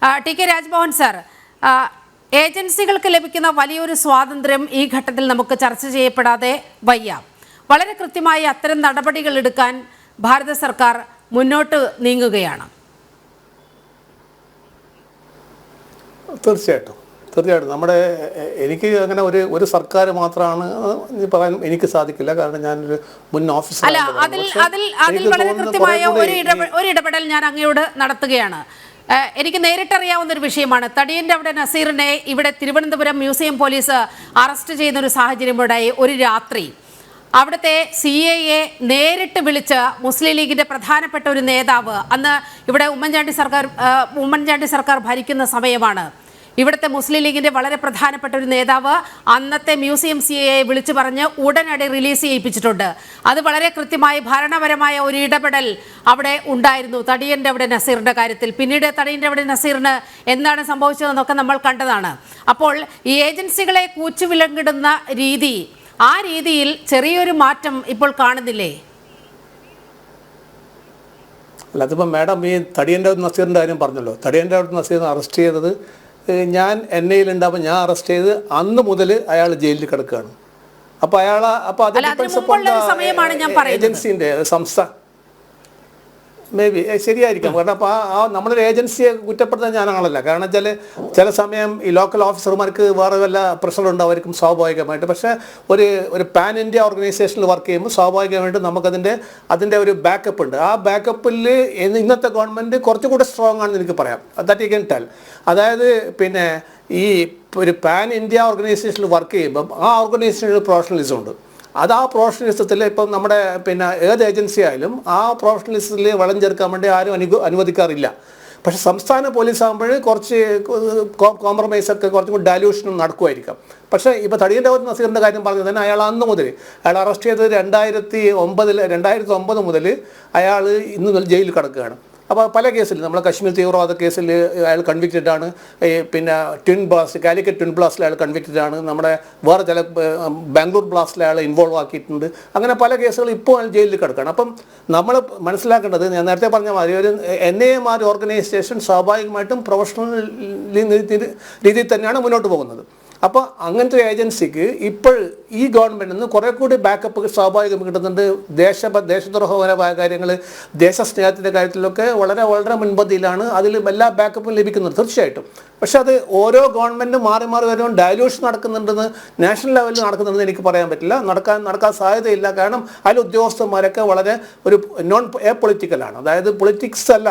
T K Rajmohan sir, ഏജൻസികൾക്ക് ലഭിക്കുന്ന വലിയൊരു സ്വാതന്ത്ര്യം ഈ ഘട്ടത്തിൽ നമുക്ക് ചർച്ച ചെയ്യപ്പെടാതെ വയ്യ. വളരെ കൃത്യമായി അത്തരം നടപടികൾ എടുക്കാൻ ഭാരത സർക്കാർ മുന്നോട്ട് നീങ്ങുകയാണ്. തീർച്ചയായിട്ടും നമ്മുടെ എനിക്ക് അങ്ങനെ ഒരു സർക്കാർ മാത്രമാണ് പറയാൻ എനിക്ക് സാധിക്കില്ല. കാരണം ഞാനൊരു മുൻ ഓഫീസർ. അതിൽ വളരെ കൃത്യമായ ഒരു ഇടപെടൽ ഞാൻ അങ്ങയോട് നടത്തുകയാണ്. എനിക്ക് നേരിട്ടറിയാവുന്ന ഒരു വിഷയമാണ്. തടിയൻ്റെ അവിടെ നസീറിനെ ഇവിടെ തിരുവനന്തപുരം മ്യൂസിയം പോലീസ് അറസ്റ്റ് ചെയ്യുന്ന ഒരു സാഹചര്യം ഉണ്ടായി. ഒരു രാത്രി അവിടുത്തെ CAA നേരിട്ട് വിളിച്ച് മുസ്ലിം ലീഗിൻ്റെ പ്രധാനപ്പെട്ട ഒരു നേതാവ്, അന്ന് ഇവിടെ ഉമ്മൻചാണ്ടി സർക്കാർ ഭരിക്കുന്ന സമയമാണ്, ഇവിടുത്തെ മുസ്ലിം ലീഗിൻ്റെ വളരെ പ്രധാനപ്പെട്ട ഒരു നേതാവ് അന്നത്തെ മ്യൂസിയം CAA വിളിച്ചു പറഞ്ഞ് ഉടനടി റിലീസ് ചെയ്യിപ്പിച്ചിട്ടുണ്ട്. അത് വളരെ കൃത്യമായി ഭരണപരമായ ഒരു ഇടപെടൽ അവിടെ ഉണ്ടായിരുന്നു തടിയൻ്റെ അവിടെ നസീറിൻ്റെ കാര്യത്തിൽ. പിന്നീട് തടിയൻ്റെ അവിടെ നസീറിന് എന്താണ് സംഭവിച്ചതെന്നൊക്കെ നമ്മൾ കണ്ടതാണ്. അപ്പോൾ ഈ ഏജൻസികളെ കൂച്ചുവിലങ്ങിടുന്ന രീതി, ആ രീതിയിൽ ചെറിയൊരു മാറ്റം ഇപ്പോൾ കാണുന്നില്ലേ? അല്ല, അതിപ്പോൾ മാഡം ഈ തടിയൻ്റെ നസീറിൻ്റെ കാര്യം പറഞ്ഞല്ലോ. തടിയൻ്റെ നസീറിനെ അറസ്റ്റ് ചെയ്തത് ഞാൻ NIA-യിലുണ്ടാകുമ്പോൾ ഞാൻ അറസ്റ്റ് ചെയ്ത് അന്ന് മുതൽ അയാൾ ജയിലിൽ കിടക്കുകയാണ്. അപ്പോൾ ഏജൻസിൻ്റെ സംസ്ഥാന മേ ബി ശരിയായിരിക്കാം. കാരണം അപ്പോൾ നമ്മളൊരു ഏജൻസിയെ കുറ്റപ്പെടുത്താൻ ഞാനാണല്ല. കാരണം വെച്ചാൽ ചില സമയം ഈ ലോക്കൽ ഓഫീസർമാർക്ക് വേറെ വല്ല പ്രഷറുണ്ടാവുമായിരിക്കും സ്വാഭാവികമായിട്ട്. പക്ഷേ ഒരു പാൻ ഇന്ത്യ ഓർഗനൈസേഷനിൽ വർക്ക് ചെയ്യുമ്പോൾ സ്വാഭാവികമായിട്ടും നമുക്കതിൻ്റെ ഒരു ബാക്കപ്പ് ഉണ്ട്. ആ ബാക്കപ്പിൽ ഇന്നത്തെ ഗവൺമെൻറ് കുറച്ചുകൂടെ സ്ട്രോങ് ആണെന്ന് എനിക്ക് പറയാം. That you can tell. അതായത് പിന്നെ ഈ ഒരു പാൻ ഇന്ത്യ ഓർഗനൈസേഷനിൽ വർക്ക് ചെയ്യുമ്പം ആ ഓർഗനൈസേഷനിൽ പ്രൊഫഷണലിസം ഉണ്ട്. അത് ആ പ്രൊഫഷണലിസത്തിൽ ഇപ്പം നമ്മുടെ ഏത് ഏജൻസി ആയാലും ആ പ്രൊഫഷണലിസത്തിൽ വളം ചേർക്കാൻ വേണ്ടി ആരും അനുവദിക്കാറില്ല. പക്ഷേ സംസ്ഥാന പോലീസ് ആകുമ്പോൾ കുറച്ച് കോംപ്രമൈസൊക്കെ കുറച്ചും കൂടി ഡയലൂഷനും നടക്കുമായിരിക്കാം. പക്ഷേ ഇപ്പോൾ തടിയൻ്റെ നസീറിൻ്റെ കാര്യം പറഞ്ഞത് തന്നെ അയാൾ അന്ന് മുതൽ അയാൾ അറസ്റ്റ് ചെയ്തത് 2009 മുതൽ അയാൾ ഇന്ന് മുതൽ ജയിലിൽ കിടക്കുകയാണ്. അപ്പോൾ പല കേസിൽ നമ്മൾ കശ്മീർ തീവ്രവാദ കേസിൽ അയാൾ കൺവിക്റ്റഡ് ആണ്. കാലിക്കറ്റ് ട്വിൻ ബ്ലാസ്റ്റിൽ അയാൾ കൺവിക്റ്റഡ് ആണ്. നമ്മുടെ വേറെ ചില ബാംഗ്ലൂർ ബ്ലാസ്റ്റിൽ അയാൾ ഇൻവോൾവ് ആക്കിയിട്ടുണ്ട്. അങ്ങനെ പല കേസുകൾ ഇപ്പോൾ അയാൾ ജയിലിൽ കിടക്കുകയാണ്. അപ്പം നമ്മൾ മനസ്സിലാക്കേണ്ടത്, ഞാൻ നേരത്തെ പറഞ്ഞ മാതിരി ഒരു NIA ഓർഗനൈസേഷൻ സ്വാഭാവികമായിട്ടും പ്രൊഫഷണൽ രീതിയിൽ തന്നെയാണ് മുന്നോട്ട് പോകുന്നത്. അപ്പോൾ അങ്ങനത്തെ ഏജൻസിക്ക് ഇപ്പോൾ ഈ ഗവൺമെൻറ്റിൽ നിന്ന് കുറേ കൂടി ബാക്കപ്പ് സ്വാഭാവികം കിട്ടുന്നുണ്ട്. ദേശദ്രോഹപരമായ കാര്യങ്ങൾ, ദേശസ്നേഹത്തിൻ്റെ കാര്യത്തിലൊക്കെ വളരെ വളരെ മുൻപന്തിയിലാണ്. അതിൽ എല്ലാ ബാക്കപ്പും ലഭിക്കുന്നുണ്ട് തീർച്ചയായിട്ടും. പക്ഷെ അത് ഓരോ ഗവൺമെൻറ്റും മാറി വരുമ്പോൾ ഡയലൂഷൻ നടക്കുന്നുണ്ടെന്ന്, നാഷണൽ ലെവലിൽ നടക്കുന്നുണ്ടെന്ന് എനിക്ക് പറയാൻ പറ്റില്ല. നടക്കാൻ സാധ്യതയില്ല. കാരണം അതിൽ ഉദ്യോഗസ്ഥന്മാരൊക്കെ വളരെ ഒരു നോൺ പൊളിറ്റിക്കലാണ്. അതായത് പൊളിറ്റിക്സ് അല്ല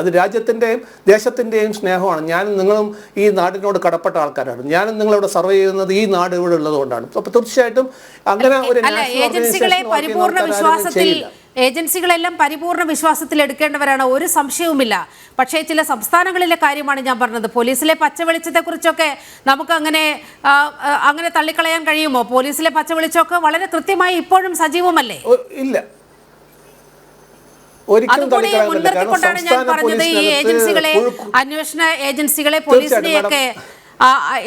അത് രാജ്യത്തിൻ്റെയും ദേശത്തിൻ്റെയും സ്നേഹമാണ്. ഞാനും നിങ്ങളും ഈ നാടിനോട് കടപ്പെട്ട ആൾക്കാരാണ്. ഞാനും നിങ്ങളിവിടെ സർവേ ചെയ്യുന്നത് ഈ നാട് ഇവിടെ ഉള്ളതുകൊണ്ടാണ്. അപ്പോൾ തീർച്ചയായിട്ടും അങ്ങനെ ഒരു ഏജൻസികളെല്ലാം പരിപൂർണ്ണ വിശ്വാസത്തിൽ എടുക്കേണ്ടവരാണ്, ഒരു സംശയവുമില്ല. പക്ഷേ ചില സംസ്ഥാനങ്ങളിലെ കാര്യമാണ് ഞാൻ പറഞ്ഞത്. പോലീസിലെ പച്ചവെളിച്ചത്തെക്കുറിച്ചൊക്കെ നമുക്ക് അങ്ങനെ തള്ളിക്കളയാൻ കഴിയുമോ? പോലീസിലെ പച്ചവെളിച്ചമൊക്കെ വളരെ കൃത്യമായി ഇപ്പോഴും സജീവമല്ലേ? ഇല്ല, അതുകൂടി മുൻനിർത്തിക്കൊണ്ടാണ് ഞാൻ പറഞ്ഞത്. ഈ ഏജൻസികളെ, അന്വേഷണ ഏജൻസികളെ, പോലീസിനെയൊക്കെ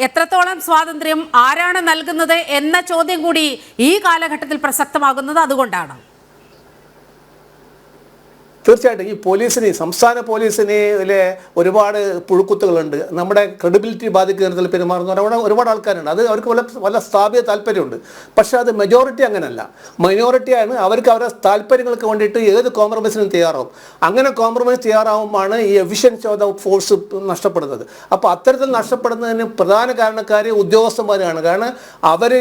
എത്രത്തോളം സ്വാതന്ത്ര്യം ആരാണ് നൽകുന്നത് എന്ന ചോദ്യം കൂടി ഈ കാലഘട്ടത്തിൽ പ്രസക്തമാകുന്നത് അതുകൊണ്ടാണ്. തീർച്ചയായിട്ടും ഈ പോലീസിന്, സംസ്ഥാന പോലീസിന് ഒരുപാട് പുഴുക്കുത്തുകളുണ്ട്. നമ്മുടെ ക്രെഡിബിലിറ്റി ബാധിക്കുന്ന തരത്തിൽ പെരുമാറുന്ന ഒരുപാട് ആൾക്കാരുണ്ട്. അത് അവർക്ക് വല്ല സ്ഥാപിത താല്പര്യമുണ്ട്. പക്ഷേ അത് മെജോറിറ്റി അങ്ങനല്ല. മൈനോറിറ്റിയാണ്. അവർക്ക് അവരുടെ താല്പര്യങ്ങൾക്ക് വേണ്ടിയിട്ട് ഏത് കോംപ്രമൈസിനും തയ്യാറാവും. അങ്ങനെ കോംപ്രമൈസ് തയ്യാറാവുമ്പോഴാണ് ഈ എഫിഷ്യൻസി ഓഫ് ദ ഫോഴ്സ് നഷ്ടപ്പെടുന്നത്. അപ്പോൾ അത്തരത്തിൽ നഷ്ടപ്പെടുന്നതിന് പ്രധാന കാരണക്കാർ ഉദ്യോഗസ്ഥന്മാരാണ്. കാരണം അവർ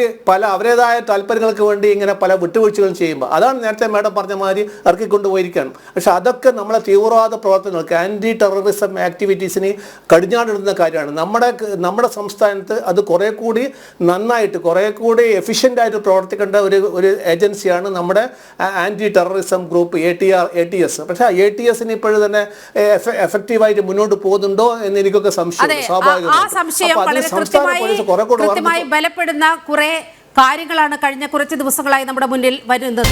അവരുടേതായ താല്പര്യങ്ങൾക്ക് വേണ്ടി ഇങ്ങനെ പല വിട്ടുവീഴ്ചകളും ചെയ്യുമ്പോൾ അതാണ് നേരത്തെ മാഡം പറഞ്ഞ മാതിരി ഇറക്കിക്കൊണ്ടുപോയിരിക്കുകയാണ്. പക്ഷെ അതൊക്കെ നമ്മളെ തീവ്രവാദ പ്രവർത്തനങ്ങൾക്ക്, ആൻറ്റി ടെററിസം ആക്ടിവിറ്റീസിന് കടിഞ്ഞാണിടുന്ന കാര്യമാണ്. നമ്മുടെ സംസ്ഥാനത്ത് അത് കുറേ കൂടി നന്നായിട്ട്, കുറേ കൂടി എഫിഷ്യൻ്റായിട്ട് പ്രവർത്തിക്കേണ്ട ഒരു ഏജൻസിയാണ് നമ്മുടെ ആൻറ്റി ടെററിസം ഗ്രൂപ്പ് ATS. പക്ഷേ ATSന് ഇപ്പോഴും തന്നെ എഫക്റ്റീവായിട്ട് മുന്നോട്ട് പോകുന്നുണ്ടോ എന്ന് എനിക്കൊക്കെ സംശയമുണ്ട്. സ്വാഭാവികമായി ബലപ്പെടുന്ന കുറെ കാര്യങ്ങളാണ് കഴിഞ്ഞ കുറച്ച് ദിവസങ്ങളായി നമ്മുടെ മുന്നിൽ വരുന്നത്.